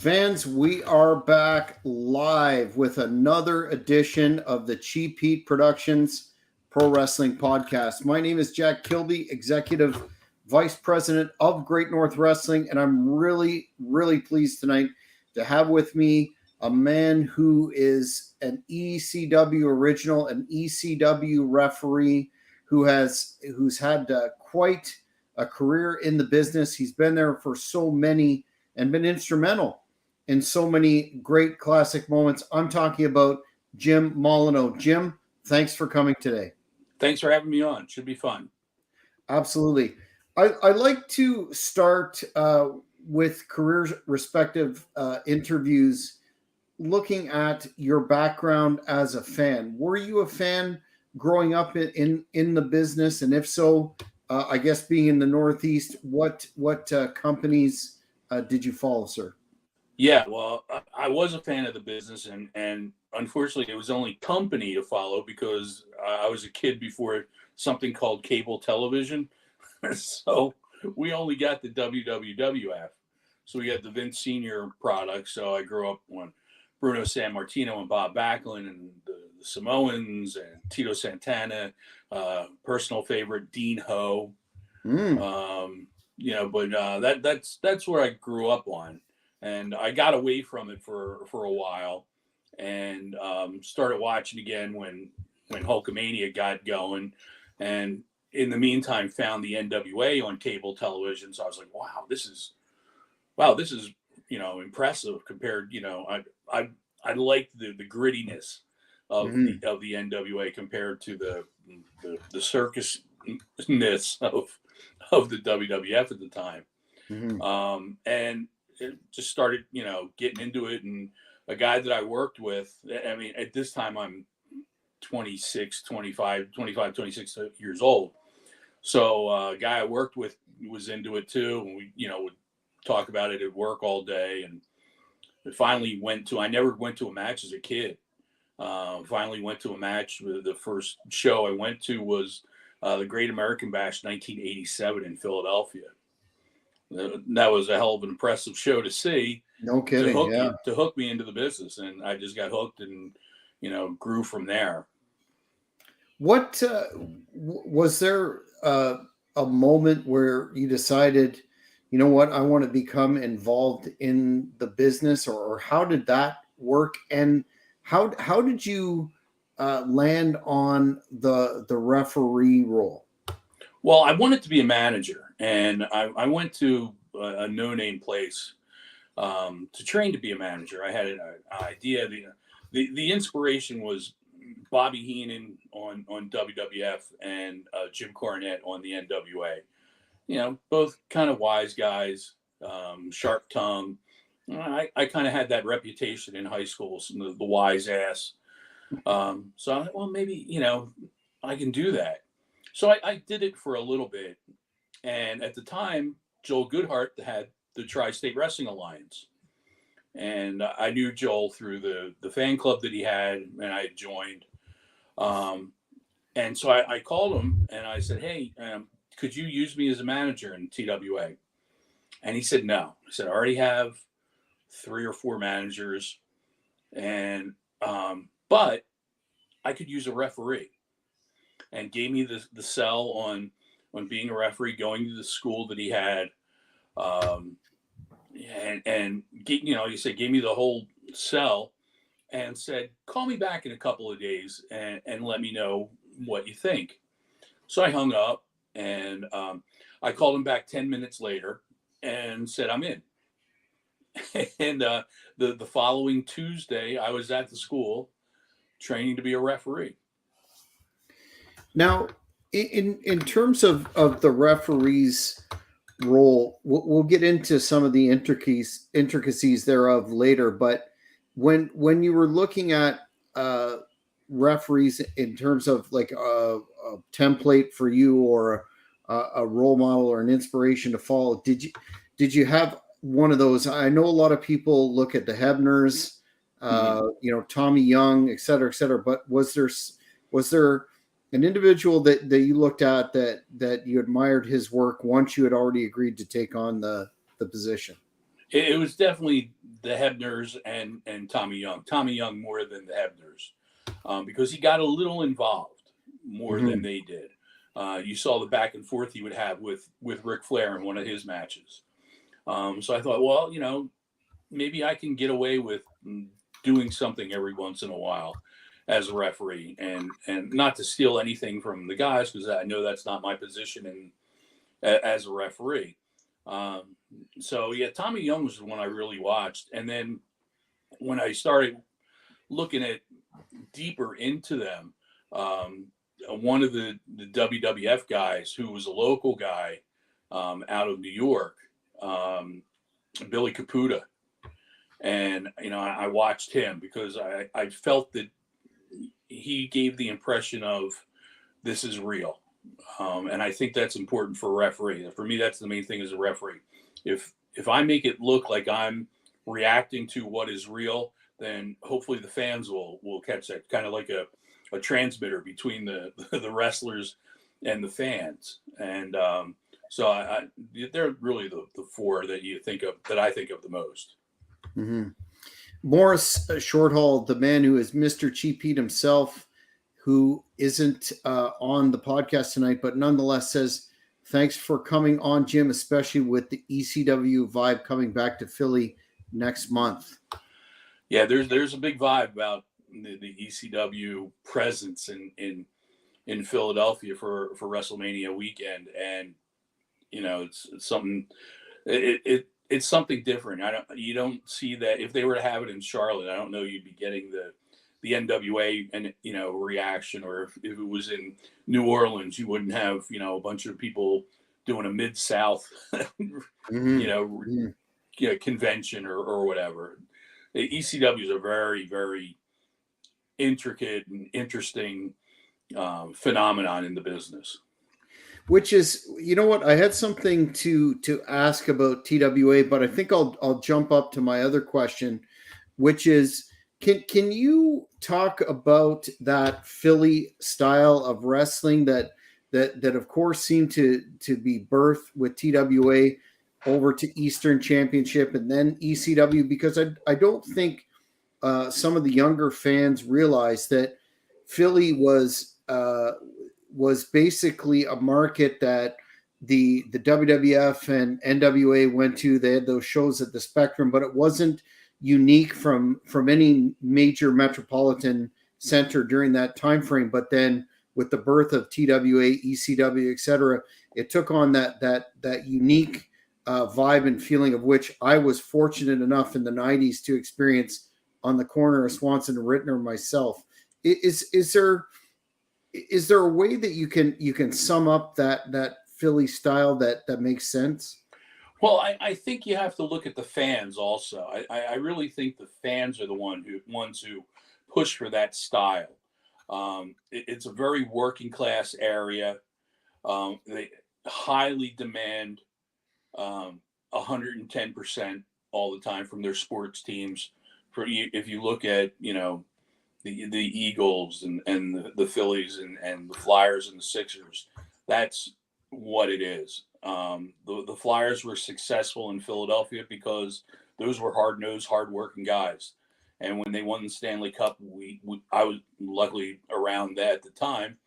Fans, we are back live with another edition of the Cheap Heat Productions Pro Wrestling Podcast. My name is Jack Kilby, Executive Vice President of Great North Wrestling, and I'm really pleased tonight to have with me a man who is an ECW original, an ECW referee who's had quite a career in the business. He's been there for so many and been instrumental in so many great classic moments. I'm talking about Jim Molineaux. Jim, thanks for coming today. Thanks for having me on. Should be fun. Absolutely. I like to start with career respective interviews, looking at your background as a fan. Were you a fan growing up in the business? And if so, I guess being in the Northeast, what companies did you follow, sir? Yeah, well, I was a fan of the business, and unfortunately, it was only company to follow because I was a kid before something called cable television. So we only got the WWF. So we got the Vince Sr. product. So I grew up on Bruno Sammartino and Bob Backlund and the Samoans and Tito Santana, personal favorite Dean Ho. But that's where I grew up on. And I got away from it for a while and started watching again when Hulkamania got going. And in the meantime, found the NWA on cable television. So I was like, wow, this is impressive compared. I liked the grittiness of the NWA compared to the circusness of the WWF at the time. And it just started, getting into it. And a guy that I worked with, I mean, at this time I'm 26 years old. So a guy I worked with was into it too. And we, would talk about it at work all day. And it finally I never went to a match as a kid. Finally went to a match. The first show I went to was the Great American Bash 1987 in Philadelphia. That was a hell of an impressive show to see. No kidding. To hook me into the business, and I just got hooked and grew from there. What was there a moment where you decided, you know what, I want to become involved in the business, or how did that work? And how did you land on the referee role? Well, I wanted to be a manager, and I went to a no-name place to train to be a manager. I had an idea. The inspiration was Bobby Heenan on WWF and Jim Cornette on the NWA. Both kind of wise guys, sharp tongue. I kind of had that reputation in high school, the wise ass. So I thought, well, maybe, I can do that. So I did it for a little bit. And at the time, Joel Goodhart had the Tri-State Wrestling Alliance. And I knew Joel through the fan club that he had, and I had joined. And so I called him and I said, hey, could you use me as a manager in TWA? And he said, no. I said, I already have 3 or 4 managers. And but I could use a referee. And gave me the sell on being a referee, going to the school that he had, he said, gave me the whole sell, and said, call me back in a couple of days and let me know what you think. So I hung up, and I called him back 10 minutes later and said, I'm in. And the following Tuesday, I was at the school training to be a referee. Now, in terms of the referee's role, we'll get into some of the intricacies thereof later. But when you were looking at referees in terms of like a template for you, or a role model or an inspiration to follow, did you have one of those? I know a lot of people look at the Hebners, Tommy Young, et cetera, but was there an individual that you looked at that you admired his work once you had already agreed to take on the position? It was definitely the Hebners and Tommy Young. Tommy Young more than the Hebners, because he got a little involved more than they did. You saw the back and forth he would have with Ric Flair in one of his matches. So I thought, well, maybe I can get away with doing something every once in a while as a referee, and not to steal anything from the guys, because I know that's not my position as a referee. So yeah, Tommy Young was the one I really watched. And then when I started looking at deeper into them, one of the WWF guys who was a local guy out of New York, Billy Caputa. And, I watched him because I felt that he gave the impression of this is real. And I think that's important for a referee. For me, that's the main thing as a referee. If I make it look like I'm reacting to what is real, then hopefully the fans will catch that, kind of like a transmitter between the wrestlers and the fans. And so they're really the four that you think of, that I think of the most. Mm-hmm. Morris Shorthall, the man who is Mr. Cheap Heat himself, who isn't on the podcast tonight, but nonetheless says, thanks for coming on, Jim, especially with the ECW vibe coming back to Philly next month. Yeah, there's a big vibe about the ECW presence in Philadelphia for WrestleMania weekend, and it's something. It's something different. You don't see that if they were to have it in Charlotte. I don't know you'd be getting the NWA and reaction, or if it was in New Orleans, you wouldn't have a bunch of people doing a Mid-South convention or whatever. The ECW is a very, very intricate and interesting phenomenon in the business. Which is, I had something to ask about TWA, but I think I'll jump up to my other question, which is, can you talk about that Philly style of wrestling that of course seemed to be birthed with TWA over to Eastern Championship and then ECW? Because I don't think some of the younger fans realize that Philly was basically a market that the WWF and NWA went to. They had those shows at the Spectrum, but it wasn't unique from any major metropolitan center during that time frame. But then with the birth of TWA, ECW, etc., it took on that unique vibe and feeling, of which I was fortunate enough in the 90s to experience on the corner of Swanson and Rittner myself. Is there a way that you can sum up that Philly style that makes sense? Well, I think you have to look at the fans also. I really think the fans are the ones who push for that style. It's a very working class area. They highly demand 110% all the time from their sports teams. If you look at the Eagles and the Phillies and the Flyers and the Sixers, that's what it is. The Flyers were successful in Philadelphia because those were hard-nosed, hard-working guys. And when they won the Stanley Cup, I was luckily around that at the time,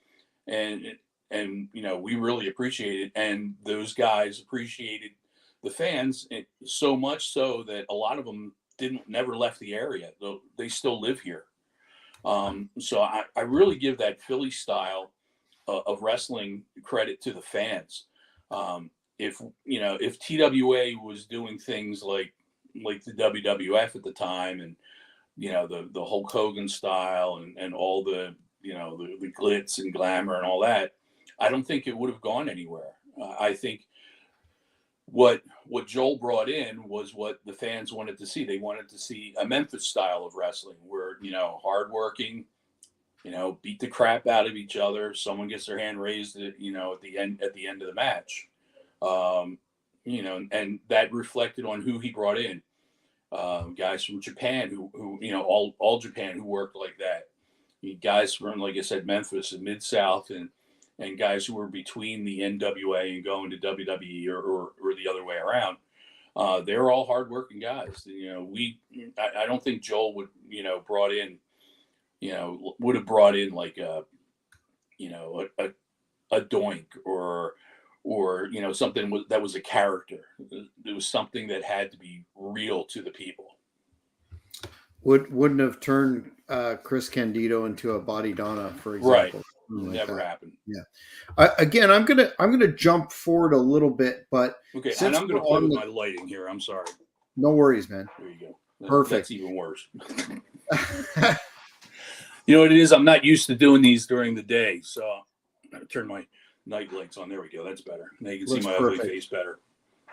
and we really appreciated it. And those guys appreciated the fans so much so that a lot of them never left the area. They still live here. So I really give that Philly style of wrestling credit to the fans. If TWA was doing things like the WWF at the time, and the Hulk Hogan style and all the glitz and glamour and all that, I don't think it would have gone anywhere. I think what Joel brought in was what the fans wanted to see. They wanted to see a Memphis style of wrestling where, hardworking, beat the crap out of each other. Someone gets their hand raised at the end of the match. And that reflected on who he brought in. Guys from Japan who all Japan who worked like that. Guys from, like I said, Memphis and Mid-South, and guys who were between the NWA and going to WWE or the other way around. They're all hardworking guys. I don't think Joel would, would have brought in like a Doink or something that was a character. It was something that had to be real to the people. Wouldn't have turned Chris Candido into a Body Donna, for example. Right. Never happened. Yeah. Again, I'm gonna jump forward a little bit, but okay. And I'm gonna play with my lighting here. I'm sorry. No worries, man. There you go. Perfect. That's even worse. You know what it is? I'm not used to doing these during the day, so I'm gonna turn my night lights on. There we go. That's better. Now you can see my ugly face better.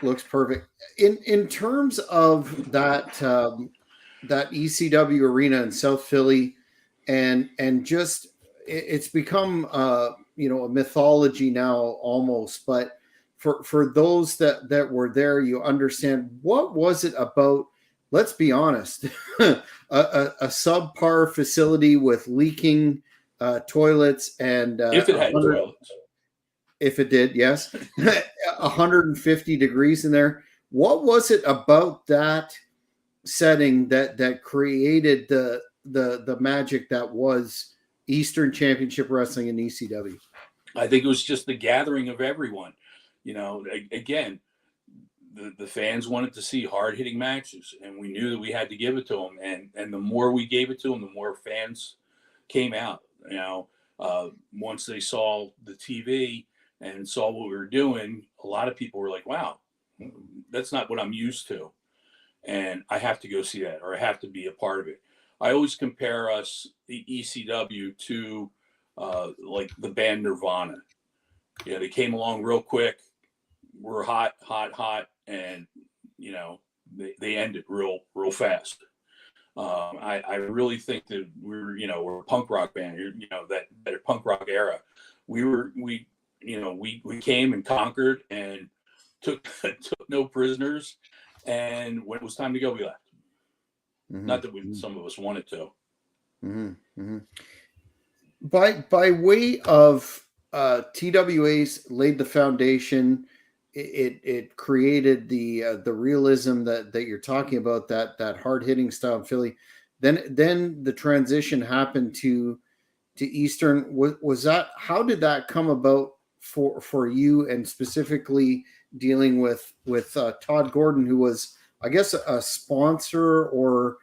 Looks perfect. In terms of that that ECW arena in South Philly, and just it's become a mythology now almost. But for those that were there, you understand what was it about? Let's be honest, a subpar facility with leaking toilets and if it had toilets. If it did, yes. 150 degrees in there. What was it about that setting that created the magic that was Eastern Championship Wrestling in ECW? I think it was just the gathering of everyone. Again, the fans wanted to see hard-hitting matches, and we knew that we had to give it to them. And the more we gave it to them, the more fans came out. Once they saw the TV and saw what we were doing, a lot of people were like, wow, that's not what I'm used to. And I have to go see that, or I have to be a part of it. I always compare us, the ECW, to like the band Nirvana. They came along real quick. We're hot, and they ended real fast. I really think that we're a punk rock band. That punk rock era. We came and conquered and took no prisoners. And when it was time to go, we left. Mm-hmm. Not that some of us wanted to. Mm-hmm. By way of TWA's laid the foundation. It created the realism that you're talking about, that hard hitting style in Philly. Then the transition happened to Eastern. Was that, how did that come about for you, and specifically dealing with Todd Gordon, who was, I guess, a sponsor, or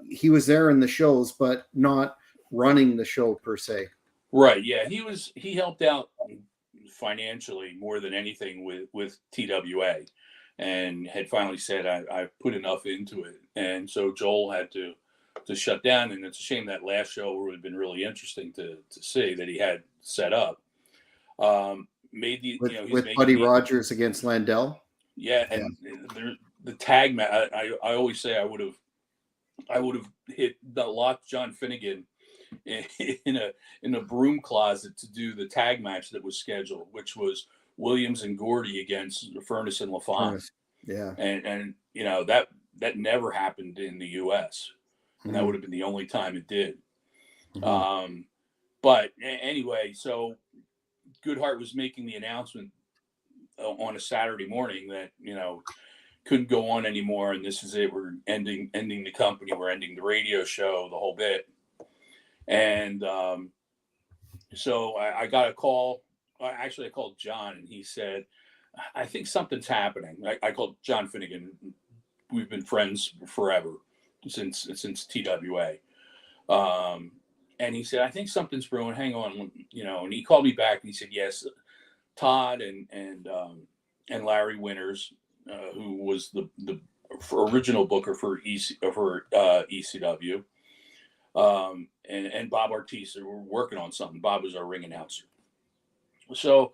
he was there in the shows but not running the show per se? Right. Yeah, he helped out financially more than anything with TWA, and had finally said, I put enough into it. And so Joel had to shut down, and it's a shame that last show would have been really interesting to see that he had set up. With Buddy Rogers against Landell. Yeah, and the tag match. I always say I would have locked John Finnegan in a broom closet to do the tag match that was scheduled, which was Williams and Gordy against Furnace and LaFont. Yeah, and that never happened in the U.S. and that would have been the only time it did. Mm-hmm. But anyway, so Goodhart was making the announcement on a Saturday morning that couldn't go on anymore, and this is it. We're ending the company. We're ending the radio show, the whole bit. And so I got a call. Actually, I called John, and he said, I think something's happening. I called John Finnegan. We've been friends forever, since TWA. And he said, I think something's brewing. Hang on, and he called me back, and he said, yes, Todd and Larry Winters, who was the original booker for ECW, and Bob Artista were working on something. Bob was our ring announcer. So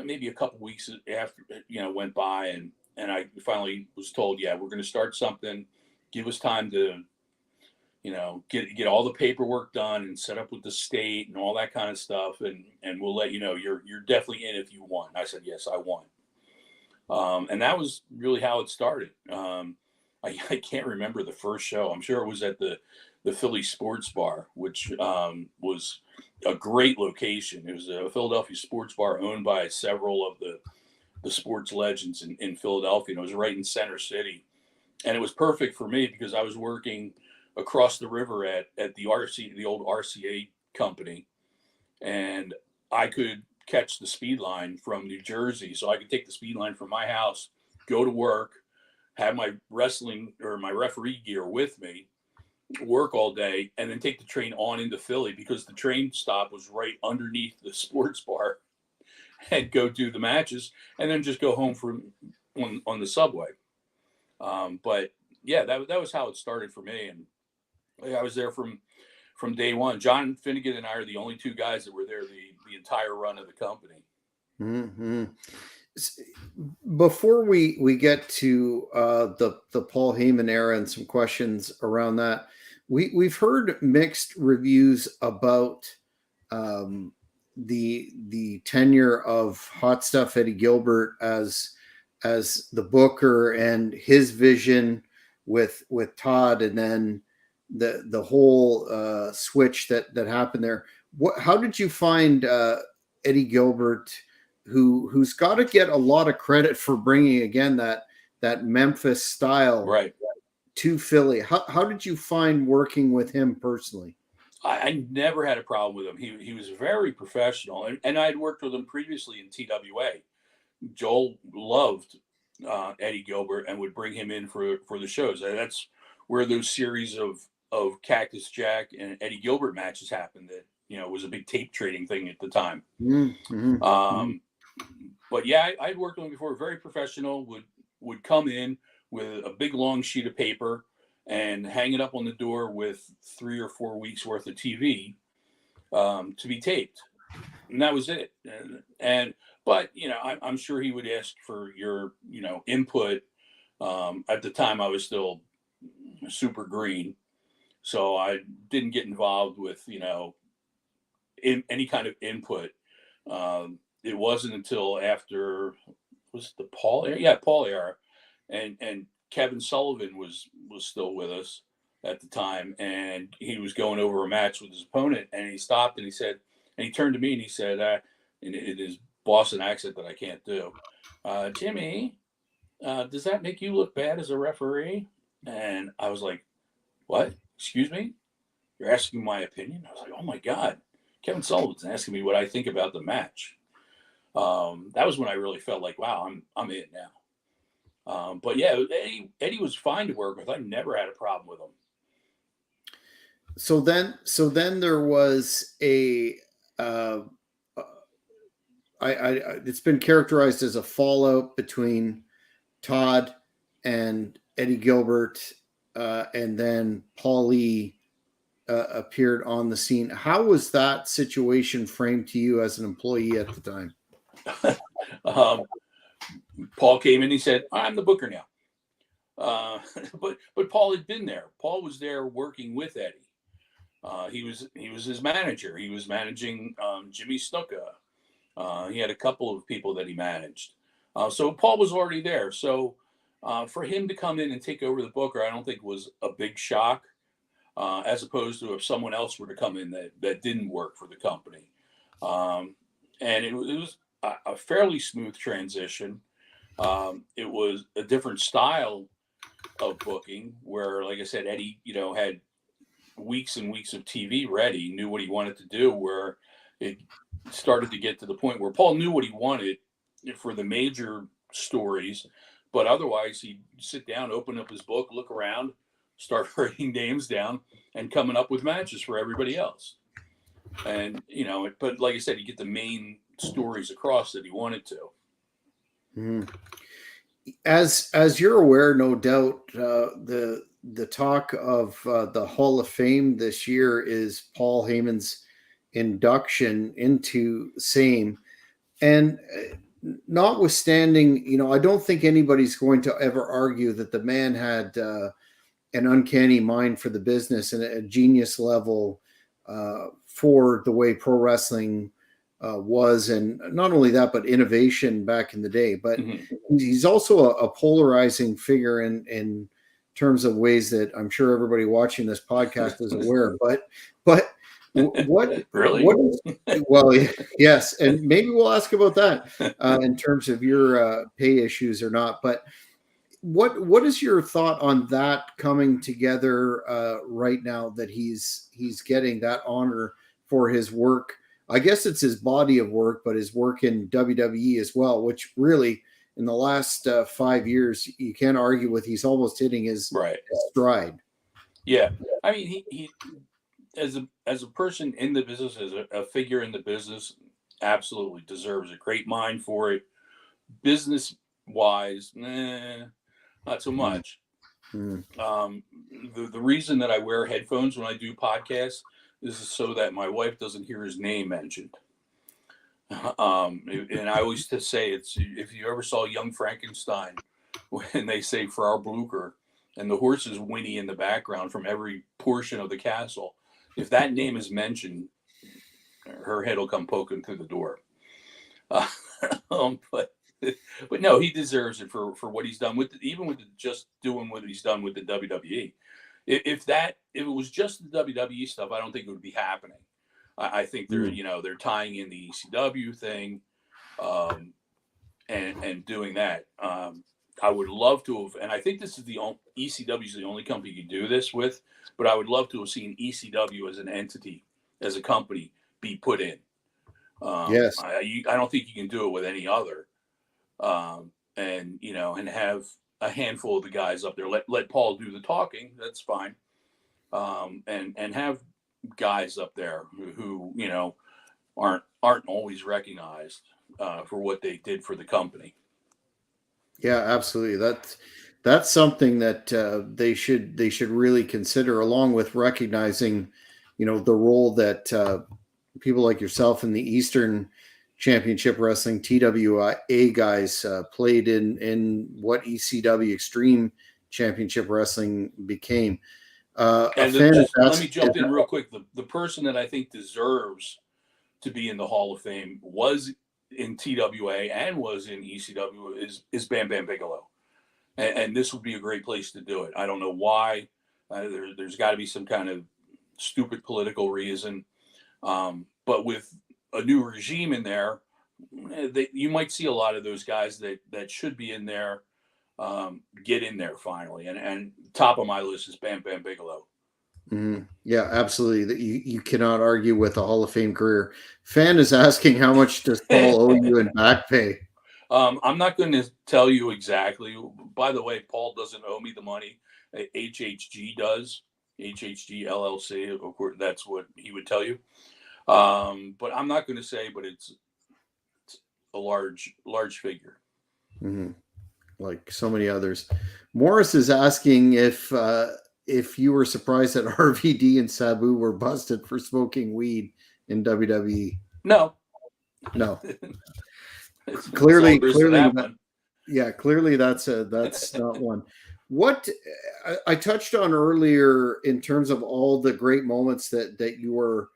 maybe a couple weeks after, went by, and I finally was told, yeah, we're going to start something. Give us time to, get all the paperwork done and set up with the state and all that kind of stuff, and we'll let you know. You're definitely in if you want. I said, yes, I want. And that was really how it started. I can't remember the first show. I'm sure it was at the Philly Sports Bar, which was a great location. It was a Philadelphia sports bar owned by several of sports legends in Philadelphia. And it was right in Center City. And it was perfect for me because I was working across the river at the old RCA company. And I could catch the speed line from New Jersey. So I could take the speed line from my house, go to work, have my wrestling or my referee gear with me, work all day, and then take the train on into Philly because the train stop was right underneath the sports bar, and go do the matches and then just go home on the subway. But yeah, that was how it started for me. And I was there from day one. John Finnegan and I are the only two guys that were there the entire run of the company. Mm-hmm. Before we get to the Paul Heyman era and some questions around that, we've heard mixed reviews about the tenure of Hot Stuff Eddie Gilbert as the booker and his vision with Todd, and then the whole switch that happened there. How did you find Eddie Gilbert, who's got to get a lot of credit for bringing again that Memphis style right to Philly? How did you find working with him personally? I never had a problem with him. He was very professional, and I had worked with him previously in TWA. Joel loved Eddie Gilbert and would bring him in for the shows. And that's where those series of Cactus Jack and Eddie Gilbert matches happened. That was a big tape trading thing at the time. Mm-hmm. But yeah, I'd worked with him before. Very professional. Would come in with a big long sheet of paper and hang it up on the door with 3 or 4 weeks worth of TV to be taped, and that was it. But I'm sure he would ask for your input. At the time, I was still super green, so I didn't get involved with in any kind of input. It wasn't until after was the Paul era? Yeah, Paul era, and Kevin Sullivan was still with us at the time, and he was going over a match with his opponent, and he stopped and he said, and he turned to me and he said, in his Boston accent that I can't do, Jimmy, does that make you look bad as a referee? And I was like, what? Excuse me? You're asking my opinion? I was like, oh my God, Kevin Sullivan's asking me what I think about the match. That was when I really felt like, wow, I'm in now. But yeah, Eddie was fine to work with. I never had a problem with him. So then there was a it's been characterized as a fallout between Todd and Eddie Gilbert, and then Paulie appeared on the scene. How was that situation framed to you as an employee at the time? Paul came in. He said, "I'm the booker now." But Paul had been there. Paul was there working with Eddie. He was his manager. He was managing Jimmy Snuka. He had a couple of people that he managed. So Paul was already there. So for him to come in and take over the booker, I don't think was a big shock, as opposed to if someone else were to come in that didn't work for the company. And it was a fairly smooth transition. It was a different style of booking where, like I said, Eddie, had weeks and weeks of TV ready, knew what he wanted to do, where it started to get to the point where Paul knew what he wanted for the major stories, but otherwise he'd sit down, open up his book, look around, start writing names down and coming up with matches for everybody else. And, but like I said, you get the main stories across that he wanted to. Mm-hmm. As you're aware, no doubt, the talk of the Hall of Fame this year is Paul Heyman's induction into same. And notwithstanding, I don't think anybody's going to ever argue that the man had an uncanny mind for the business and a genius level for the way pro wrestling was, and not only that, but innovation back in the day. But he's also a polarizing figure in terms of ways that I'm sure everybody watching this podcast is aware. But Really? what is well, yes, and maybe we'll ask about that in terms of your pay issues or not. But what is your thought on that coming together right now that he's getting that honor for his work? I guess it's his body of work, but his work in WWE as well, which really in the last 5 years you can't argue with. He's almost hitting his Right. stride. Yeah. I mean, he as a person in the business, as a figure in the business, absolutely deserves a great mind for it. Business wise, not so Mm, much. mm. The reason that I wear headphones when I do podcasts is so that my wife doesn't hear his name mentioned. And I always to say it's if you ever saw Young Frankenstein when they say Frau Blucher and the horses whinny in the background from every portion of the castle, if that name is mentioned, her head will come poking through the door. Uh, but no, he deserves it for what he's done with even with just doing what he's done with the WWE. If it was just the WWE stuff, I don't think it would be happening. I think Mm. they're tying in the ECW thing, and doing that. I would love to have, and I think this is ECW is the only company you can do this with. But I would love to have seen ECW as an entity, as a company, be put in. Yes. I don't think you can do it with any other. And have a handful of the guys up there. Let Paul do the talking. That's fine. And have guys up there who aren't always recognized for what they did for the company. Yeah, absolutely. That's something that they should really consider, along with recognizing, the role that people like yourself in the Eastern Championship Wrestling (TWA) guys played in what ECW Extreme Championship Wrestling became. A And fan is just let me asking, jump in real quick. The person that I think deserves to be in the Hall of Fame was in TWA and was in ECW is Bam Bam Bigelow. And this would be a great place to do it. I don't know why. There's got to be some kind of stupid political reason. But with a new regime in there, you might see a lot of those guys that should be in there get in there finally. And top of my list is Bam Bam Bigelow. Yeah, absolutely. That you cannot argue with a Hall of Fame career. Fan is asking, how much does Paul owe you in back pay? I'm not going to tell you exactly. By the way, Paul doesn't owe me the money. HHG does. HHG LLC. Of course, that's what he would tell you. But I'm not going to say, but it's a large figure. Mhm. Like so many others. Morris is asking if you were surprised that RVD and Sabu were busted for smoking weed in WWE. No. No, That's all clearly, there is to clearly, that one. yeah, clearly that's not one. What I touched on earlier in terms of all the great moments that you were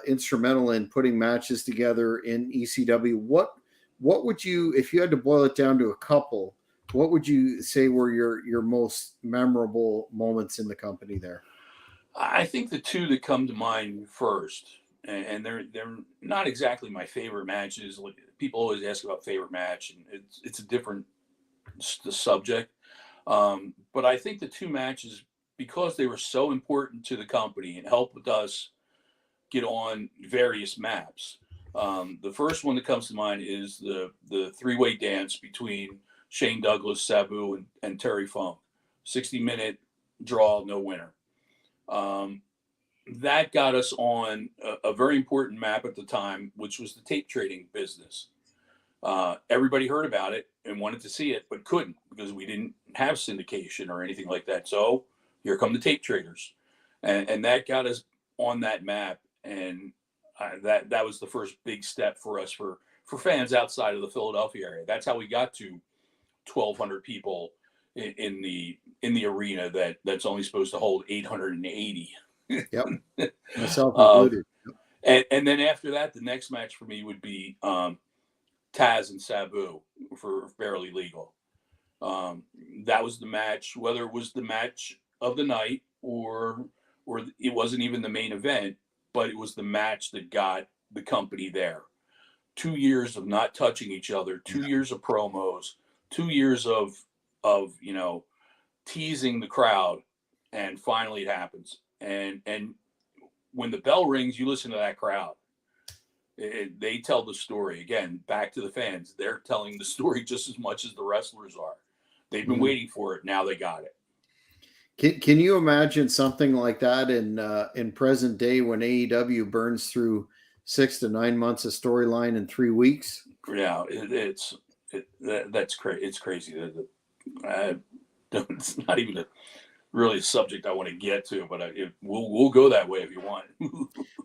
instrumental in putting matches together in ECW. What would you, if you had to boil it down to a couple, what would you say were your most memorable moments in the company there? I think the two that come to mind first, and they're not exactly my favorite matches. Like, people always ask about favorite match, and it's a different subject. But I think the two matches, because they were so important to the company and helped us get on various maps. The first one that comes to mind is the three-way dance between Shane Douglas, Sabu, and Terry Funk. 60-minute draw, no winner. Um, that got us on a very important map at the time, which was the tape trading business. Everybody heard about it and wanted to see it, but couldn't because we didn't have syndication or anything like that. So here come the tape traders, and that got us on that map. And that was the first big step for us for fans outside of the Philadelphia area. That's how we got to 1,200 people in the arena that's only supposed to hold 880. Yep, myself um, included. and then after that, the next match for me would be Taz and Sabu for Barely Legal. That was the match, whether it was the match of the night or it wasn't even the main event. but it was the match that got the company there. 2 years of not touching each other, 2 years of promos, 2 years of teasing the crowd, and finally it happens. And when the bell rings, you listen to that crowd. They tell the story. Again, back to the fans. They're telling the story just as much as the wrestlers are. They've been waiting for it. Now they got it. Can you imagine something like that in present day when AEW burns through 6 to 9 months of storyline in 3 weeks? Yeah, that's crazy. It's crazy. It's not even really a subject I want to get to, but we'll go that way if you want.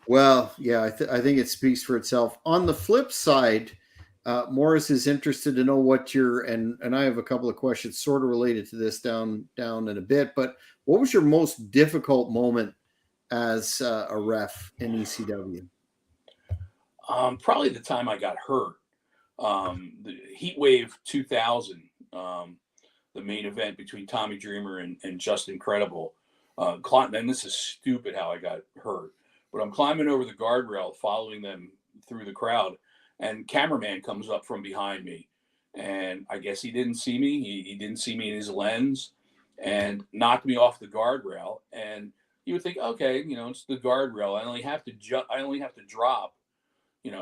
Well, yeah, I think it speaks for itself. On the flip side, Morris is interested to know what and I have a couple of questions sort of related to this down in a bit, but what was your most difficult moment as a ref in ECW? Probably the time I got hurt. The Heat Wave 2000, the main event between Tommy Dreamer and Justin Credible. And this is stupid how I got hurt, but I'm climbing over the guardrail following them through the crowd, and cameraman comes up from behind me, and I guess he didn't see me. He didn't see me in his lens, and knocked me off the guardrail. And you would think, okay, it's the guardrail. I only have to drop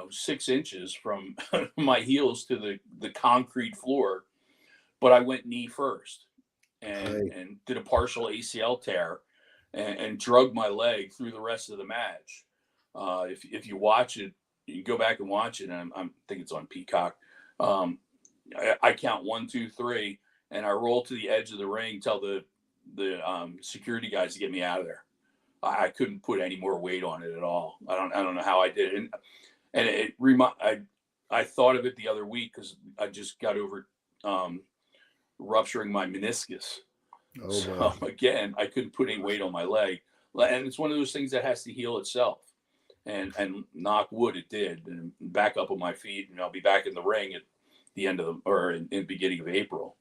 6 inches from my heels to the concrete floor, but I went knee first and did a partial ACL tear and drug my leg through the rest of the match. If you watch it, you can go back and watch it, and I think it's on Peacock. I count 1, 2, 3, and I roll to the edge of the ring, tell the security guys to get me out of there. I couldn't put any more weight on it at all. I don't know how I did it. And I thought of it the other week because I just got over rupturing my meniscus. Oh, so wow. again, I couldn't put any weight on my leg, and it's one of those things that has to heal itself. And knock wood, it did. And back up on my feet, and I'll be back in the ring at the end of in the beginning of April.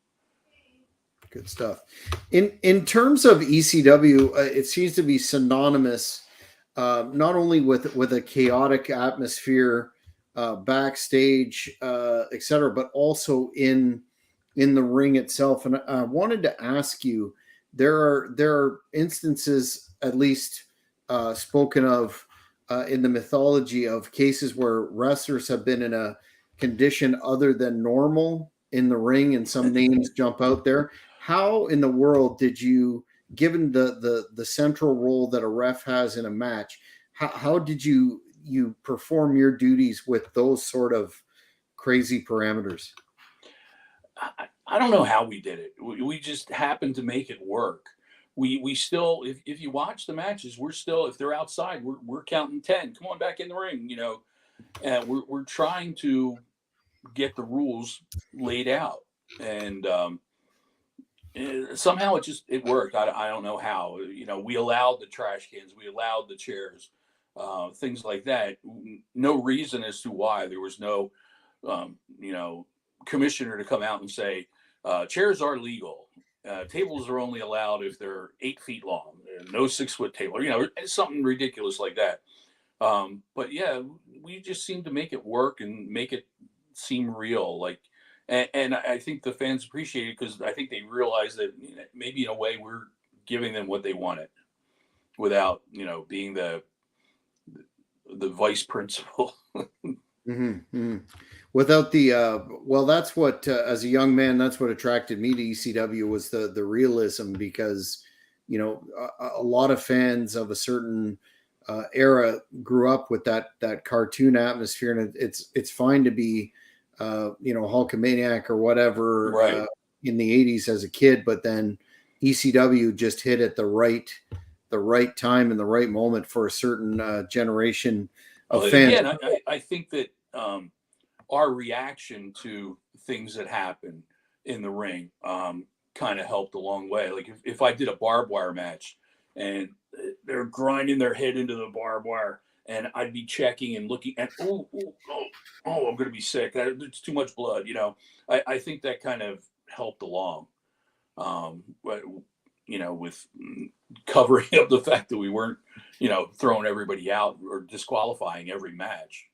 Good stuff. In terms of ECW, it seems to be synonymous. Not only with a chaotic atmosphere backstage, etc., but also in the ring itself. And I wanted to ask you, there are instances, at least spoken of in the mythology, of cases where wrestlers have been in a condition other than normal in the ring, and some names jump out there. How in the world did you, given the central role that a ref has in a match, how did you perform your duties with those sort of crazy parameters? I don't know how we did it. We just happened to make it work. We still, if you watch the matches, we're still, if they're outside, we're counting 10. Come on back in the ring, and we're trying to get the rules laid out, and somehow it worked. I don't know how. We allowed the trash cans, we allowed the chairs, things like that. No reason as to why. There was no, commissioner to come out and say chairs are legal. Tables are only allowed if they're 8 feet long. No 6-foot table. Something ridiculous like that. But yeah, we just seem to make it work and make it seem real. And I think the fans appreciate it because I think they realize that maybe in a way we're giving them what they wanted without, being the vice principal. Mm-hmm, mm-hmm. Without the that's what as a young man, that's what attracted me to ECW, was the realism, because a lot of fans of a certain era grew up with that cartoon atmosphere, and it's fine to be Hulkamaniac or whatever, right, in the 80s as a kid, but then ECW just hit at the right time and the right moment for a certain generation of fans. Again, I think that our reaction to things that happen in the ring kind of helped a long way. Like if I did a barbed wire match and they're grinding their head into the barbed wire, and I'd be checking and looking at, oh, I'm going to be sick. It's too much blood. I think that kind of helped along. But with covering up the fact that we weren't, throwing everybody out or disqualifying every match.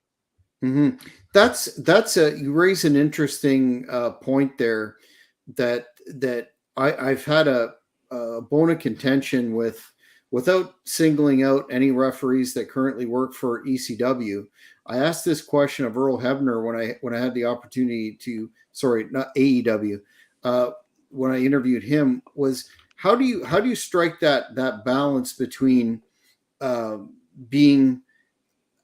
Mm-hmm. You raise an interesting point there. That I've had a bone of contention without singling out any referees that currently work for ECW. I asked this question of Earl Hebner when I had the opportunity to, sorry, not AEW, when I interviewed him, was how do you strike that balance between being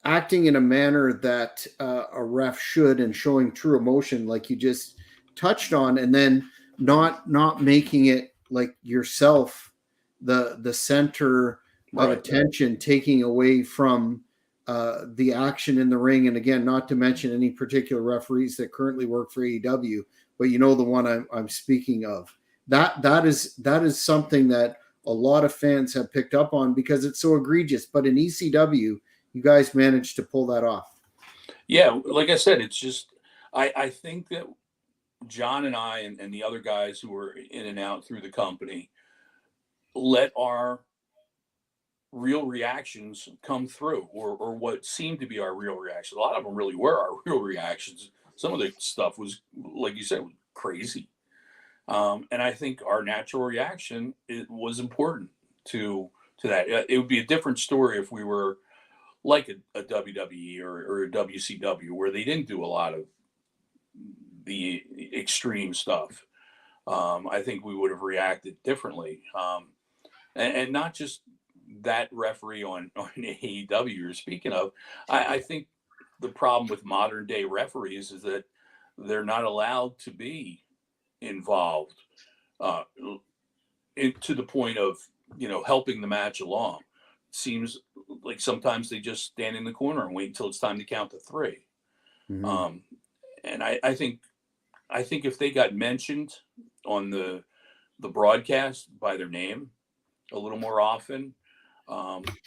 acting in a manner that a ref should and showing true emotion, like you just touched on, and then not making it like yourself the center of Right. attention, taking away from the action in the ring. And again, not to mention any particular referees that currently work for AEW, but you know the one I'm speaking of. That is something that a lot of fans have picked up on because it's so egregious. But in ECW, you guys managed to pull that off. Yeah, like I said, it's just I think that John and I and the other guys who were in and out through the company let our real reactions come through, or what seemed to be our real reactions. A lot of them really were our real reactions. Some of the stuff was, like you said, crazy. And I think our natural reaction was important to that. It would be a different story if we were like a WWE or a WCW, where they didn't do a lot of the extreme stuff. I think we would have reacted differently. And not just that referee on AEW you're speaking of. I think the problem with modern day referees is that they're not allowed to be involved to the point of helping the match along. Seems like sometimes they just stand in the corner and wait until it's time to count to three. Mm-hmm. And I think if they got mentioned on the broadcast by their name a little more often,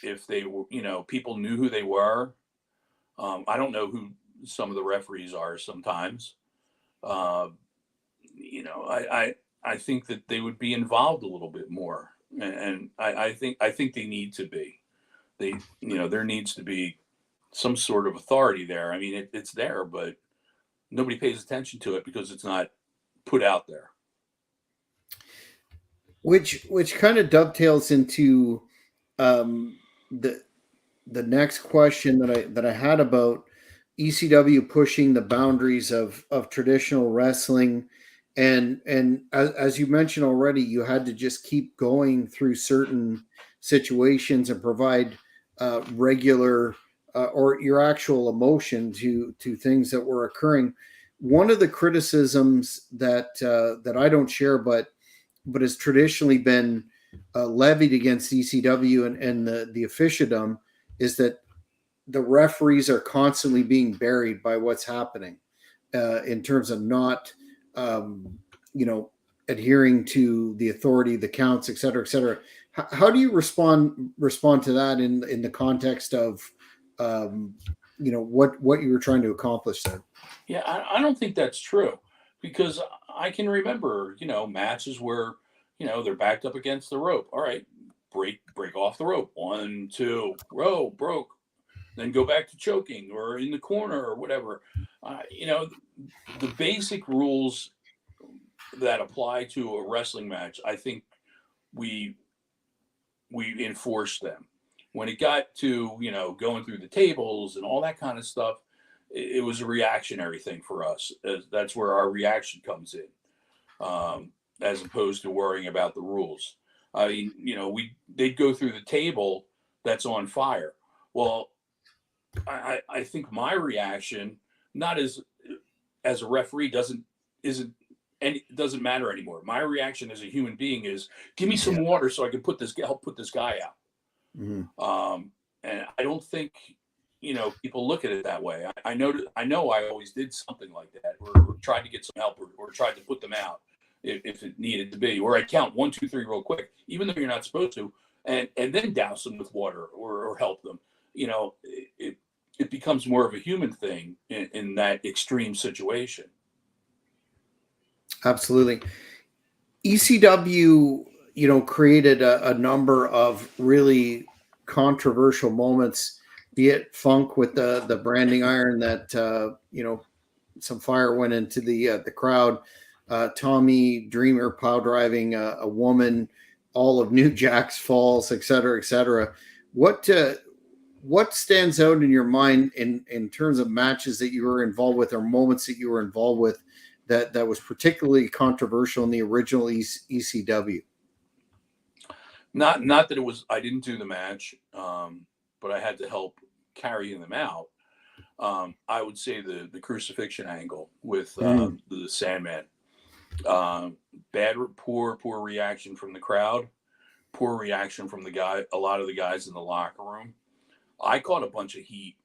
if they were, people knew who they were. I don't know who some of the referees are sometimes. I think that they would be involved a little bit more, and I think they need to be. There needs to be some sort of authority there. I mean, it's there, but nobody pays attention to it because it's not put out there. Which kind of dovetails into the next question that I had about ECW pushing the boundaries of traditional wrestling, and as you mentioned already, you had to just keep going through certain situations and provide regular or your actual emotion to things that were occurring. One of the criticisms that I don't share, but has traditionally been levied against ECW and the officialdom, is that the referees are constantly being buried by what's happening in terms of not, adhering to the authority, the counts, et cetera, et cetera. How do you respond to that in the context of, what you were trying to accomplish there? Yeah, I don't think that's true, because I can remember, matches where, they're backed up against the rope. All right, break off the rope. 1, 2, row, broke. Then go back to choking or in the corner or whatever. The basic rules that apply to a wrestling match, I think we enforced them. When it got to, going through the tables and all that kind of stuff, it was a reactionary thing for us. That's where our reaction comes in, as opposed to worrying about the rules. I mean, they'd go through the table that's on fire. Well, I think my reaction, not as a referee, isn't and it doesn't matter anymore. My reaction as a human being is, give me some water so I can help put this guy out. Mm-hmm. And I don't think people look at it that way. I know I always did something like that, or tried to get some help, or tried to put them out if it needed to be, or I count 1, 2, 3 real quick, even though you're not supposed to, and then douse them with water or help them. It becomes more of a human thing in that extreme situation. Absolutely. ECW, created a number of really controversial moments, be it Funk with the branding iron that, some fire went into the crowd, Tommy Dreamer plow driving a woman, all of New Jack's Falls, et cetera, et cetera. What stands out in your mind in terms of matches that you were involved with or moments that you were involved with that was particularly controversial in the original ECW? Not that it was. I didn't do the match, but I had to help carrying them out. I would say the crucifixion angle with the Sandman. Poor reaction from the crowd. Poor reaction from a lot of the guys in the locker room. I caught a bunch of heat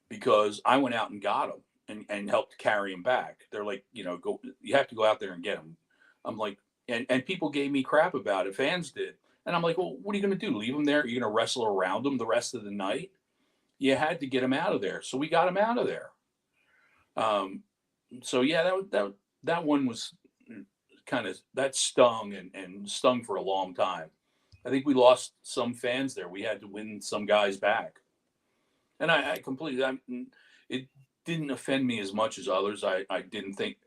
because I went out and got him and helped carry him back. They're like, go. You have to go out there and get him. I'm like, and people gave me crap about it. Fans did, and I'm like, well, what are you going to do? Leave him there? You're going to wrestle around him the rest of the night? You had to get him out of there, so we got him out of there. So yeah, that one was kind of that stung and stung for a long time. I think we lost some fans there. We had to win some guys back. And I completely, it didn't offend me as much as others. I didn't think,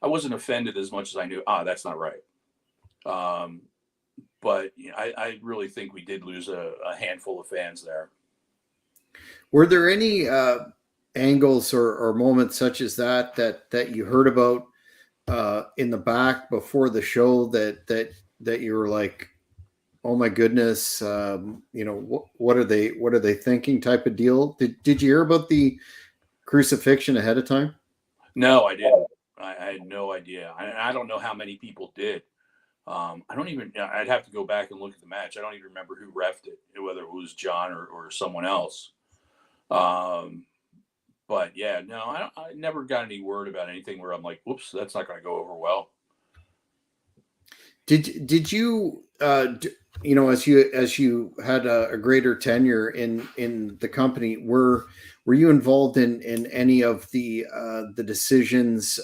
I wasn't offended as much as I knew, that's not right. But I really think we did lose a handful of fans there. Were there any angles or moments such as that you heard about in the back before the show that you were like, oh my goodness, what are they thinking type of deal? Did you hear about the crucifixion ahead of time? No, I didn't. I had no idea. I don't know how many people did. I'd have to go back and look at the match. I don't even remember who reffed it, whether it was John or someone else. But yeah, no, I never got any word about anything where I'm like, whoops, that's not going to go over well. Did you as you had a greater tenure in the company, were you involved in any of the decisions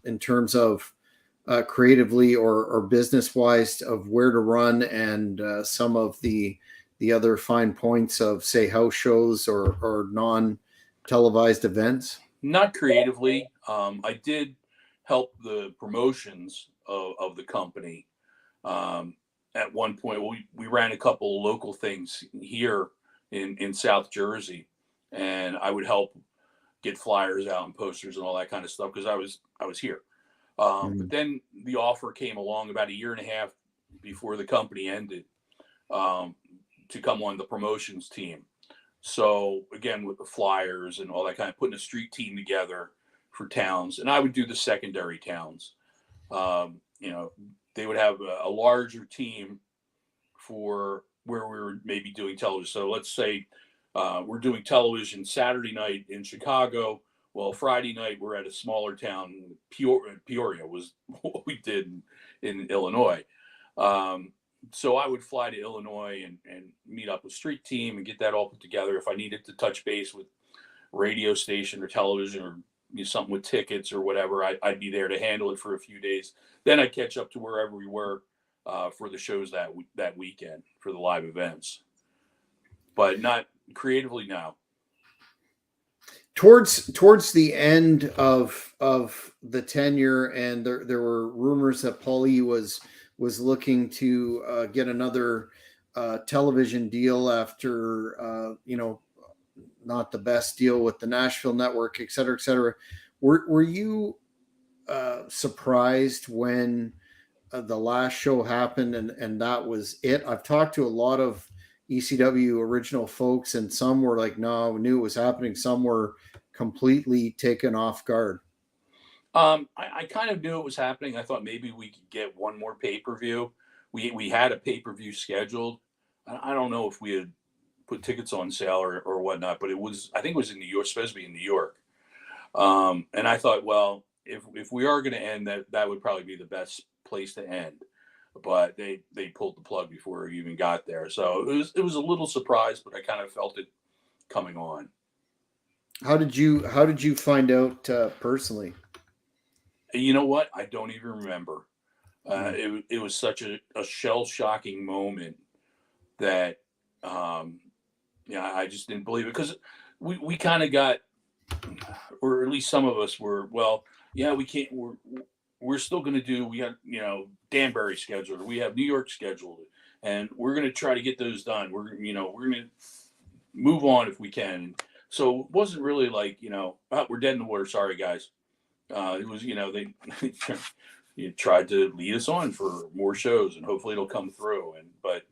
in terms of creatively or business wise of where to run and some of the other fine points of, say, house shows or non televised events? Not creatively. I did help the promotions of the company. At one point, we ran a couple local things here in South Jersey, and I would help get flyers out and posters and all that kind of stuff because I was here. But then the offer came along about a year and a half before the company ended to come on the promotions team. So again, with the flyers and all that kind of putting a street team together for towns, and I would do the secondary towns. They would have a larger team for where we were maybe doing television. So let's say we're doing television Saturday night in Chicago. Well, Friday night we're at a smaller town. Peoria was what we did in Illinois. So I would fly to Illinois and meet up with street team and get that all put together. If I needed to touch base with radio station or television or something with tickets or whatever, I'd be there to handle it for a few days. Then I'd catch up to wherever we were for the shows that weekend for the live events. But not creatively now. Towards the end of the tenure, and there were rumors that Paulie was looking to get another television deal after not the best deal with the Nashville network, et cetera, et cetera. Were you surprised when the last show happened and that was it? I've talked to a lot of ECW original folks, and some were like, no, we knew it was happening. Some were completely taken off guard. I kind of knew it was happening. I thought maybe we could get one more pay-per-view. We had a pay-per-view scheduled. I don't know if we had put tickets on sale or whatnot, but I think it was in New York, supposed to be in New York. And I thought, well, if we are going to end, that would probably be the best place to end. But they pulled the plug before we even got there. So it was a little surprise, but I kind of felt it coming on. How did you find out personally? You know what? I don't even remember. It was such a shell-shocking moment that, I just didn't believe it, because we kind of got, or at least some of us were, well, yeah, we can't, we're still going to do, we got, Danbury scheduled, we have New York scheduled, and we're going to try to get those done. We're going to move on if we can. So it wasn't really like, we're dead in the water. Sorry, guys. It was, they tried to lead us on for more shows, and hopefully it'll come through. But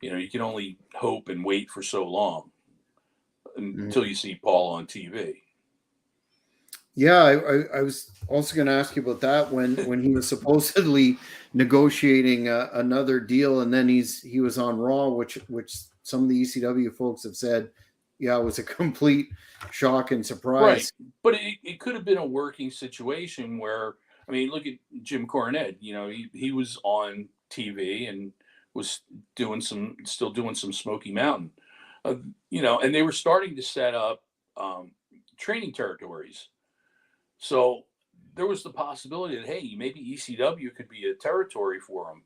you can only hope and wait for so long until you see Paul on TV. Yeah, I was also going to ask you about that when he was supposedly negotiating another deal, and then he was on Raw, which some of the ECW folks have said, yeah, it was a complete shock and surprise. Right, but it could have been a working situation where, I mean, look at Jim Cornette. He was on TV and was still doing some Smoky Mountain, and they were starting to set up training territories. So there was the possibility that, hey, maybe ECW could be a territory for them,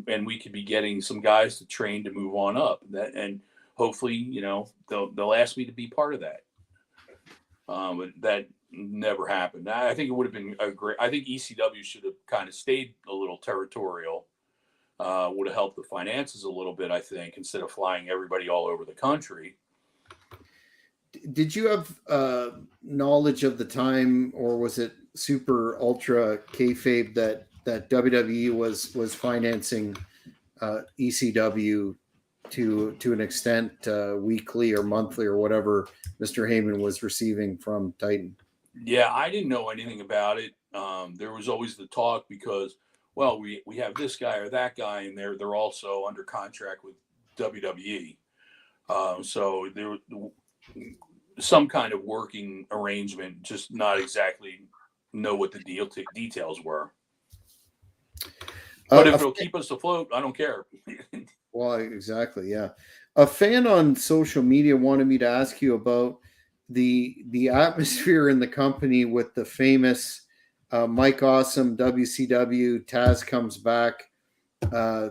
and we could be getting some guys to train to move on up. And hopefully, they'll ask me to be part of that. But that never happened. I think it would have been I think ECW should have kind of stayed a little territorial. Would have helped the finances a little bit, I think, instead of flying everybody all over the country. Did you have knowledge of the time, or was it super ultra kayfabe that WWE was financing ECW to an extent, weekly or monthly or whatever Mr. Heyman was receiving from Titan? Yeah, I didn't know anything about it. There was always the talk because, well, we have this guy or that guy, and they're also under contract with WWE. So there some kind of working arrangement, just not exactly know what the details were. But if it'll keep us afloat, I don't care. Well, exactly, yeah. A fan on social media wanted me to ask you about the atmosphere in the company with the famous Mike Awesome, WCW, Taz comes back,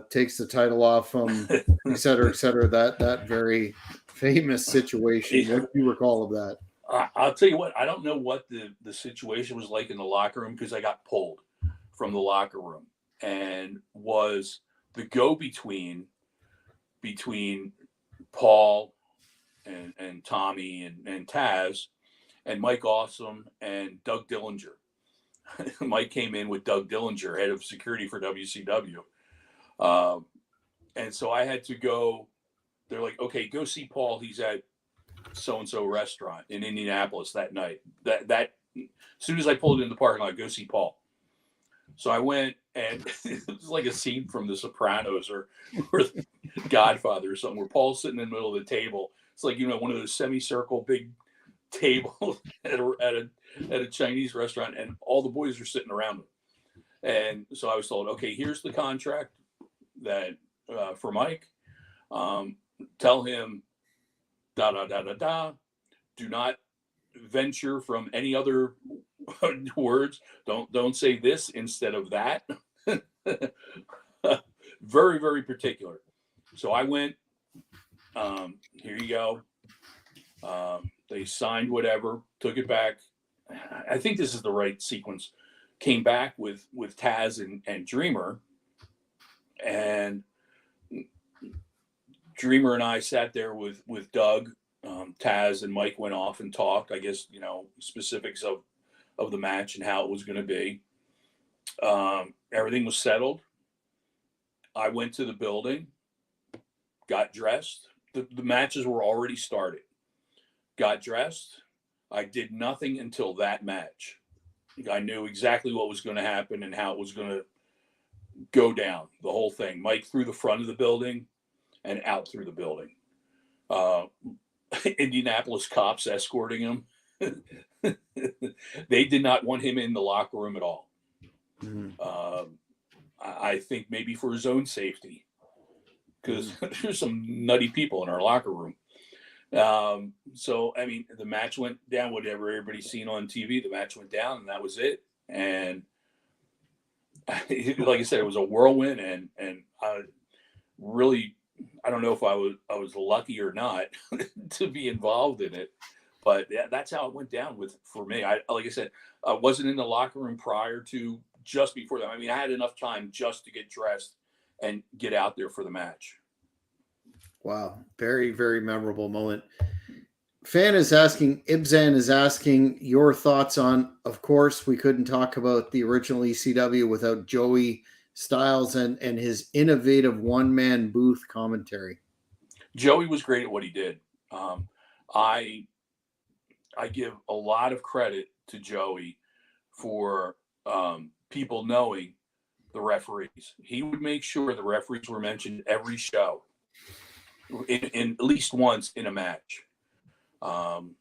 takes the title off him, et cetera, that very famous situation. What do you recall of that? I'll tell you what, I don't know what the situation was like in the locker room, because I got pulled from the locker room and was the go-between between Paul and Tommy and Taz and Mike Awesome and Doug Dillinger. Mike came in with Doug Dillinger, head of security for WCW. And so I had to go. They're like, okay, go see Paul. He's at so-and-so restaurant in Indianapolis that night. That as soon as I pulled into the parking lot, go see Paul. So I went, and it was like a scene from The Sopranos or Godfather or something, where Paul's sitting in the middle of the table. It's like, one of those semicircle big tables at a Chinese restaurant, and all the boys are sitting around him. And so I was told, okay, here's the contract that for Mike. Tell him da da da da da. Do not venture from any other words. Don't say this instead of that. Very, very particular. So I went, here you go. They signed whatever, took it back. I think this is the right sequence. Came back with Taz and Dreamer, and Dreamer and I sat there with Doug. Taz and Mike went off and talked, I guess, specifics of the match and how it was going to be. Everything was settled. I went to the building, got dressed. The matches were already started. Got dressed. I did nothing until that match. I knew exactly what was going to happen and how it was going to go down, the whole thing. Mike through the front of the building and out through the building. Indianapolis cops escorting him. They did not want him in the locker room at all. Mm-hmm. I think maybe for his own safety, because there's some nutty people in our locker room. So, I mean, the match went down, whatever everybody's seen on TV, the match went down, and that was it. And like I said, it was a whirlwind, and really, I don't know if I was lucky or not to be involved in it, but that's how it went down for me. Like I said, I wasn't in the locker room prior to, just before that. I mean, I had enough time just to get dressed and get out there for the match. Wow, very very memorable moment. Fan is asking, Ibzan is asking your thoughts on. Of course, we couldn't talk about the original ECW without Joey Styles and his innovative one man booth commentary. Joey was great at what he did. I I give a lot of credit to Joey for people knowing the referees. He would make sure the referees were mentioned every show, in at least once in a match. Um,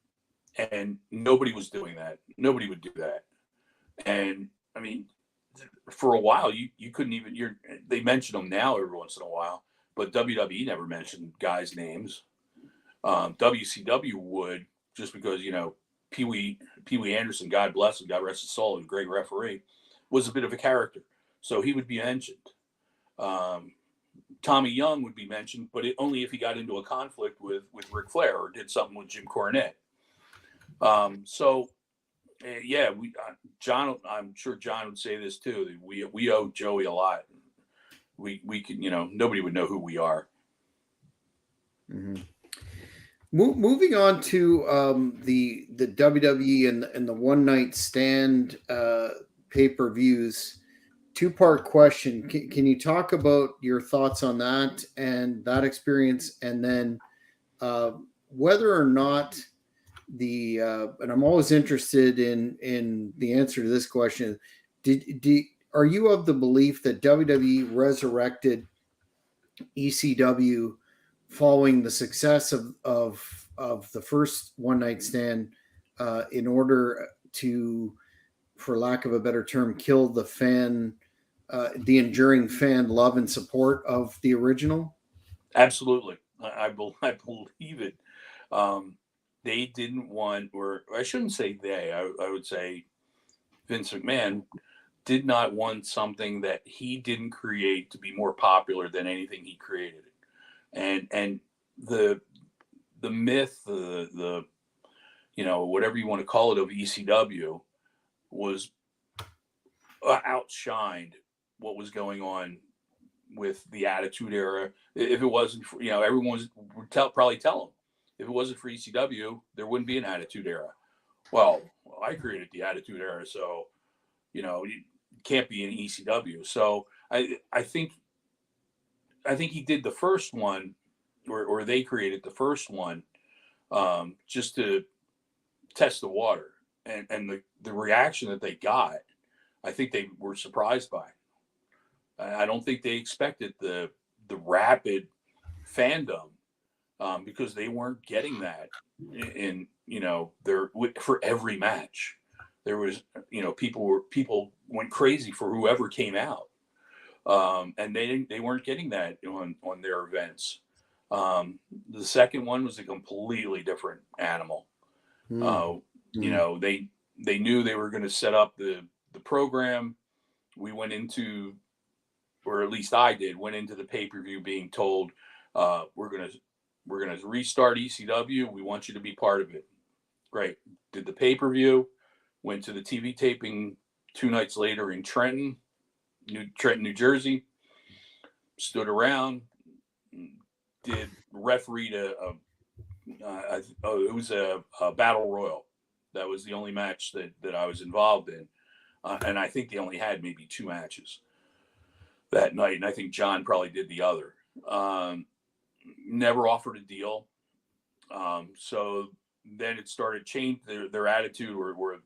and nobody was doing that. Nobody would do that. And I mean, for a while, you couldn't even. They mention them now every once in a while, but WWE never mentioned guys' names. WCW would, just because Pee Wee Anderson, God bless him, God rest his soul, a great referee, was a bit of a character, so he would be mentioned. Tommy Young would be mentioned, but only if he got into a conflict with Ric Flair or did something with Jim Cornette. Yeah, John. I'm sure John would say this too. We owe Joey a lot. We can, nobody would know who we are. Mm-hmm. Moving on to the WWE and the one night stand pay-per-views. Two-part question. Can you talk about your thoughts on that and that experience, and then whether or not and I'm always interested in the answer to this question. Are you of the belief that WWE resurrected ECW following the success of the first one night stand in order to, for lack of a better term, kill the enduring fan love and support of the original? Absolutely, I believe it. They didn't want, or I shouldn't say they. I would say Vince McMahon did not want something that he didn't create to be more popular than anything he created. And the myth, the whatever you want to call it, of ECW was outshined what was going on with the Attitude Era. If it wasn't for, everyone would probably tell them, if it wasn't for ECW, there wouldn't be an Attitude Era. Well, I created the Attitude Era, so you can't be in ECW. So I think he did the first one, or they created the first one, just to test the water, and the reaction that they got, I think they were surprised by. I don't think they expected the rapid fandom, because they weren't getting that in for every match. There was, people went crazy for whoever came out, and they weren't getting that on their events. The second one was a completely different animal. They knew they were going to set up the program. We went into, or at least I went into the pay-per-view being told, we're gonna restart ECW. We want you to be part of it. Great. Did the pay-per-view, went to the TV taping 2 nights later in Trenton, New Jersey, stood around, did refereed it was a battle royal. That was the only match that I was involved in. And I think they only had maybe 2 matches that night. And I think John probably did the other. Never offered a deal. So then it started changing. Their attitude, or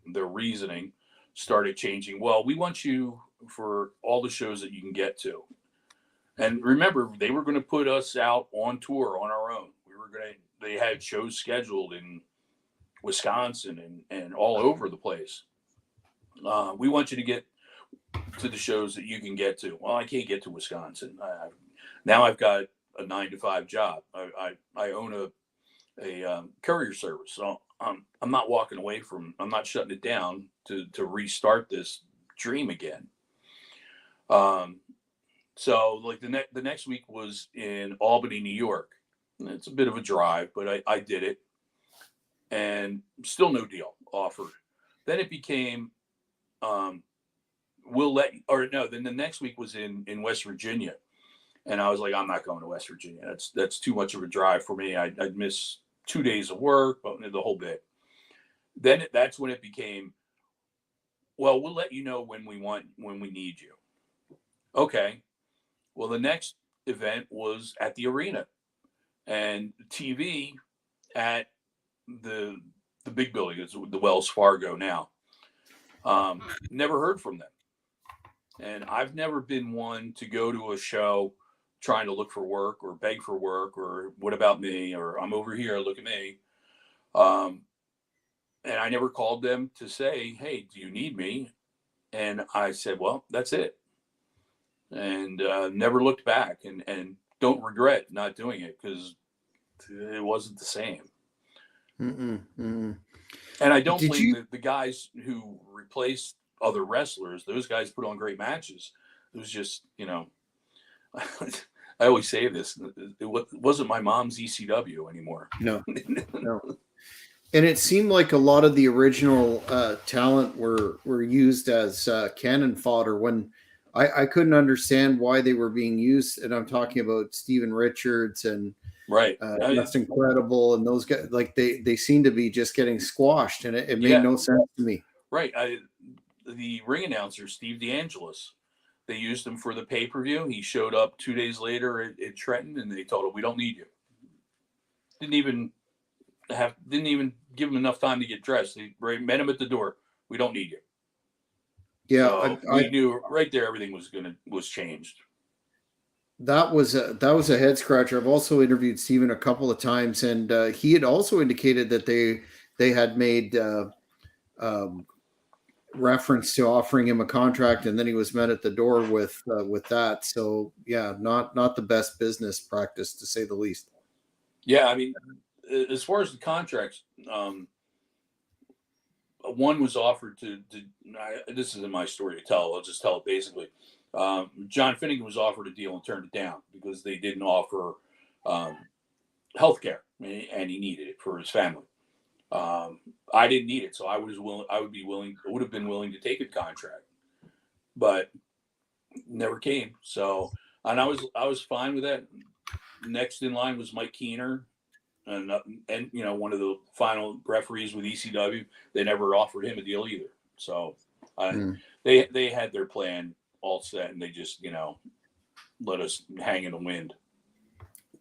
their reasoning started changing. Well, we want you for all the shows that you can get to. And remember, they were going to put us out on tour on our own. They had shows scheduled in Wisconsin and all over the place. We want you to get to the shows that you can get to. Well, I can't get to Wisconsin. Now I've got a 9-to-5 job. I own a courier service, so I'm not walking away from. I'm not shutting it down to restart this dream again. So like the next week was in Albany, New York. It's a bit of a drive, but I did it, and still no deal offered. Then it became, we'll let, or no, then the next week was in West Virginia. And I was like, I'm not going to West Virginia. That's too much of a drive for me. I'd miss 2 days of work, but the whole bit. Then that's when it became, well, we'll let you know when we need you. Okay. Well, the next event was at the arena, and TV at the big building. It's the Wells Fargo now. Never heard from them. And I've never been one to go to a show trying to look for work or beg for work or what about me or I'm over here, look at me. And I never called them to say, hey, do you need me? And I said, well, that's it. And never looked back and don't regret not doing it because it wasn't the same. And I don't blame the guys who replaced other wrestlers. Those guys put on great matches. It was just, I always say this. It wasn't my mom's ECW anymore. No. And it seemed like a lot of the original talent were used as cannon fodder when I couldn't understand why they were being used. And I'm talking about Steven Richards and right. That's Incredible. And those guys, like they seem to be just getting squashed, and it made no sense to me. Right. The ring announcer, Steve DeAngelis, they used him for the pay-per-view. He showed up 2 days later at Trenton, and they told him, we don't need you. Didn't even give him enough time to get dressed. They met him at the door. We don't need you. Yeah. So I knew right there everything was changed. That was a head scratcher. I've also interviewed Steven a couple of times, and he had also indicated that they had made reference to offering him a contract, and then he was met at the door with that. So yeah, not the best business practice, to say the least. Yeah, I mean, as far as the contracts, one was offered to this isn't my story to tell. I'll just tell it basically. John Finnegan was offered a deal and turned it down because they didn't offer health care, and he needed it for his family. I didn't need it, so I would have been willing to take a contract, but never came. So, and I was fine with that. Next in line was Mike Keener, and one of the final referees with ECW. They never offered him a deal either. So, they had their plan all set, and they just let us hang in the wind.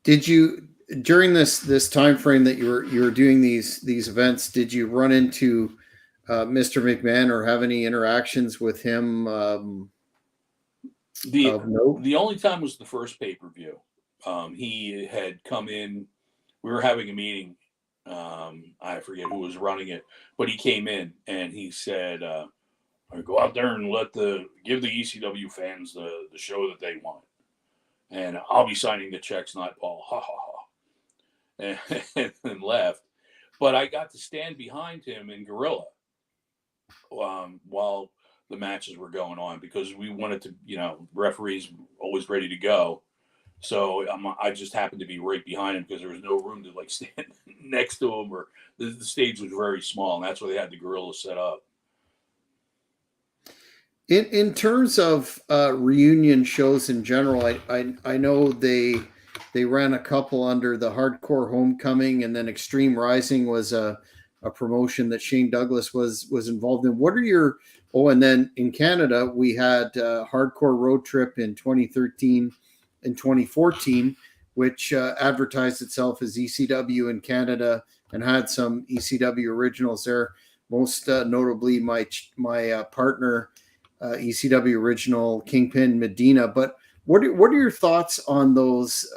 Did you, during this time frame that you were doing these events, did you run into Mr. McMahon or have any interactions with him? The only time was the first pay-per-view. He had come in. We were having a meeting. I forget who was running it, but he came in and he said, "Go out there and give the ECW fans the show that they want, and I'll be signing the checks, not Paul." Ha ha ha, and left. But I got to stand behind him in Gorilla while the matches were going on because we wanted to, referees always ready to go. So I just happened to be right behind him because there was no room to stand next to him, or the stage was very small, and that's where they had the Gorilla set up. In terms of reunion shows in general, I know they ran a couple under the Hardcore Homecoming, and then Extreme Rising was a promotion that Shane Douglas was involved in. What are and then in Canada we had Hardcore Road Trip in 2013 and 2014, which advertised itself as ECW in Canada and had some ECW originals there. Most notably, my partner, ECW original Kingpin Medina. But what are your thoughts on those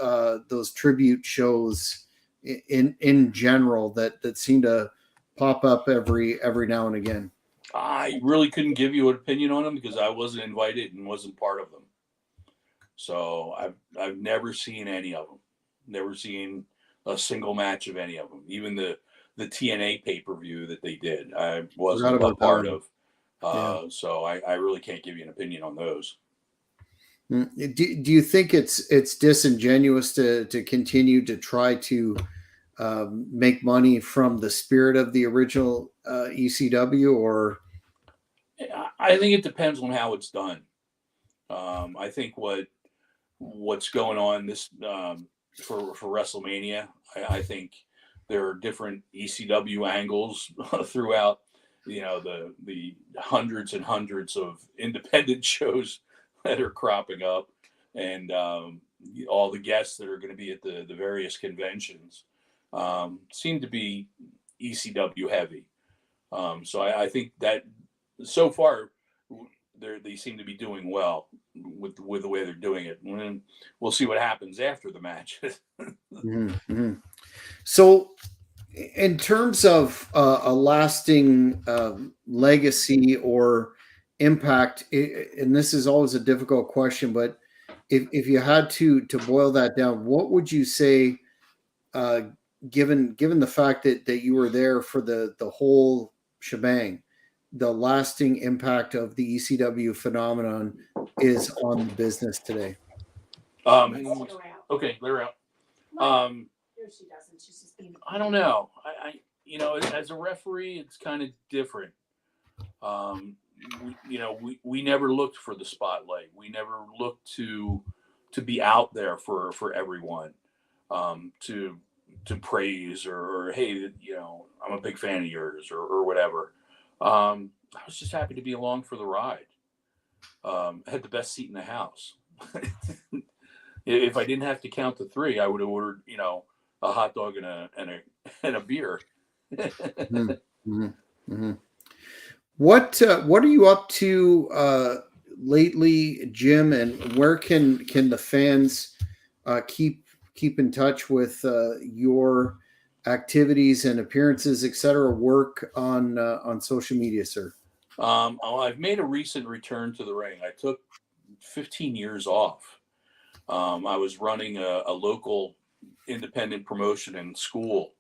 tribute shows in general that seem to pop up every now and again? I really couldn't give you an opinion on them because I wasn't invited and wasn't part of them. So I've never seen any of them. Never seen a single match of any of them. Even the TNA pay-per-view that they did, I wasn't a part of. So I really can't give you an opinion on those. Do you think it's disingenuous to continue to try to make money from the spirit of the original ECW, or? I think it depends on how it's done. I think what's going on this for WrestleMania. I think there are different ECW angles throughout, the hundreds and hundreds of independent shows that are cropping up, and all the guests that are going to be at the various conventions seem to be ECW heavy. So I think that so far they seem to be doing well with the way they're doing it. And we'll see what happens after the match. Mm-hmm. So, in terms of a lasting legacy or impact, and this is always a difficult question, but if you had to boil that down, what would you say, uh, given the fact that you were there for the whole shebang, the lasting impact of the ECW phenomenon is on the business today? Okay, let her out. I don't know. As a referee, it's kind of different. We never looked for the spotlight. We never looked to be out there for everyone, to praise or hey, I'm a big fan of yours or whatever. I was just happy to be along for the ride. I had the best seat in the house. If I didn't have to count to three, I would have ordered, a hot dog and a beer. Mm-hmm. Mm-hmm. What are you up to lately, Jim? And where can the fans keep in touch with your activities and appearances, etc.? Work on social media, sir. I've made a recent return to the ring. I took 15 years off. I was running a local independent promotion in school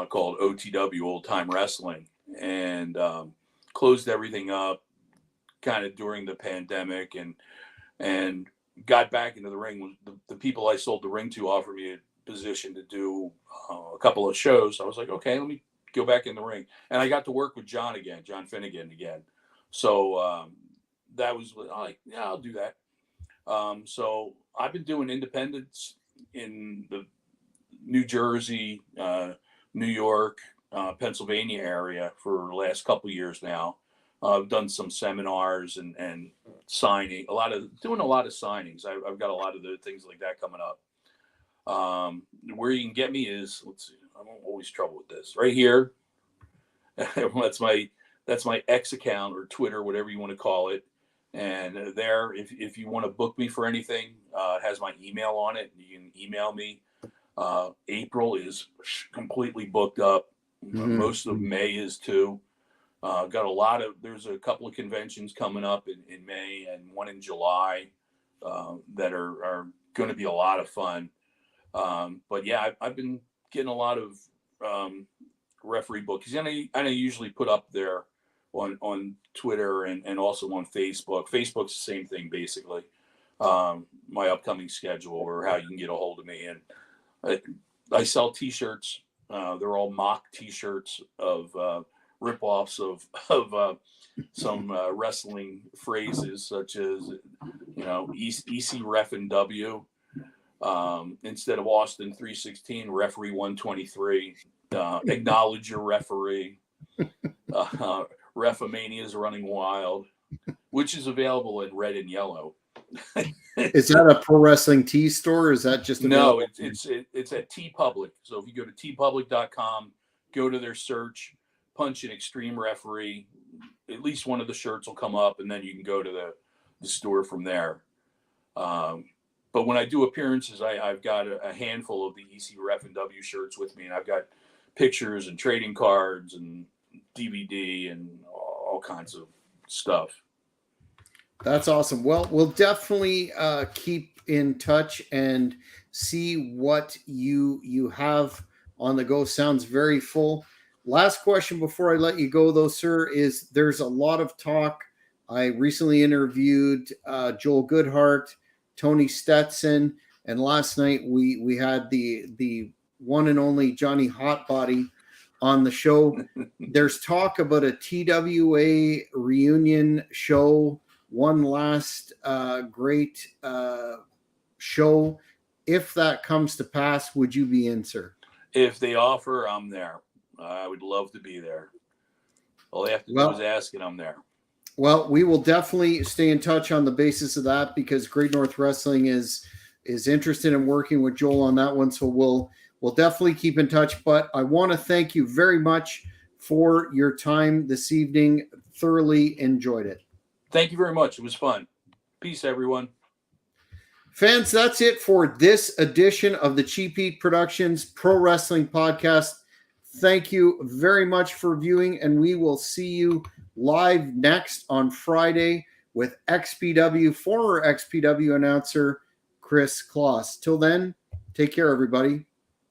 called OTW, Old Time Wrestling, and closed everything up kind of during the pandemic, and got back into the ring. The people I sold the ring to offered me a position to do a couple of shows. I was like, okay, let me go back in the ring. And I got to work with John Finnegan again. So that was like, yeah, I'll do that. So I've been doing independents in the New Jersey, New York, Pennsylvania area for the last couple of years now. I've done some seminars and signing, doing a lot of signings. I've got a lot of the things like that coming up. Where you can get me is, let's see, I'm always trouble with this right here. that's my X account or Twitter, whatever you want to call it. And there, if you want to book me for anything, it has my email on it. You can email me. April is completely booked up. Mm-hmm. Most of May is too. There's a couple of conventions coming up in May and one in July that are going to be a lot of fun. But yeah, I've been getting a lot of referee books. And I usually put up there on Twitter and also on Facebook. Facebook's the same thing, basically. My upcoming schedule or how you can get a hold of me. And I sell T-shirts. They're all mock T-shirts of rip-offs of some wrestling phrases, such as, EC Ref and W. Instead of Austin 316, referee 123. Acknowledge your referee. Refomania is running wild, which is available in red and yellow. Is that a pro wrestling tee store? Or is that just no? It's at TeePublic. So if you go to teepublic.com, go to their search, punch in Extreme Referee, at least one of the shirts will come up, and then you can go to the store from there. But when I do appearances, I've got a handful of the EC Ref and W shirts with me, and I've got pictures and trading cards and DVD and all kinds of stuff. That's awesome. Well, we'll definitely keep in touch and see what you have on the go. Sounds very full. Last question before I let you go, though, sir, is there's a lot of talk. I recently interviewed Joel Goodhart, Tony Stetson, and last night we had the one and only Johnny Hotbody on the show. There's talk about a TWA reunion show, one last great show. If that comes to pass, would you be in, sir? If they offer, I'm there. I would love to be there. All they have to do is ask, and I'm there. Well, we will definitely stay in touch on the basis of that, because Great North Wrestling is interested in working with Joel on that one. So we'll definitely keep in touch. But I want to thank you very much for your time this evening. Thoroughly enjoyed it. Thank you very much. It was fun. Peace, everyone. Fans, that's it for this edition of the Cheap Heat Productions Pro Wrestling Podcast. Thank you very much for viewing, and we will see you live next on Friday with former XPW announcer Chris Kloss. Till then, take care, everybody.